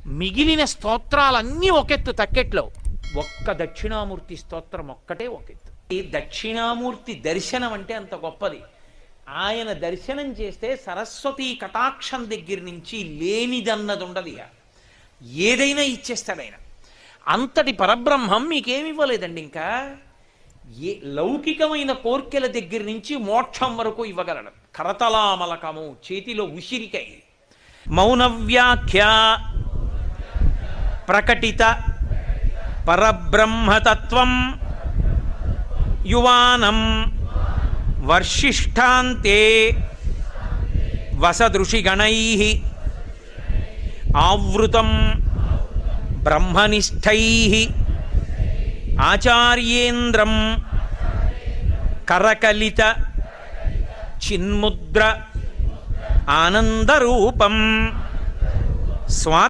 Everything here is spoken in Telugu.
మిగిలిన స్తోత్రాలన్నీ ఒకెత్తు తక్కెట్లో, ఒక్క దక్షిణామూర్తి స్తోత్రం ఒక్కటే ఒకెత్తు. ఈ దక్షిణామూర్తి దర్శనం అంటే అంత గొప్పది. ఆయన దర్శనం చేస్తే సరస్వతీ కటాక్షం దగ్గర నుంచి లేనిదన్నది ఉండదు. ఏదైనా ఇచ్చేస్తాడు ఆయన. అంతటి పరబ్రహ్మం మీకేమి ఇవ్వలేదండి. ఇంకా ఏ లౌకికమైన కోర్కెల దగ్గర నుంచి మోక్షం వరకు ఇవ్వగలడు. కరతలామలకము, చేతిలో ఉసిరికై. మౌనవ్యాఖ్య ప్రకటిత పరబ్రహ్మతత్వం యువానం వర్షిష్ఠాంతే వసదృషిగణైః ఆవృతం బ్రహ్మనిష్టైః ఆచార్యేంద్రం కరకలిత చిన్ముద్ర ఆనందరూపం స్వా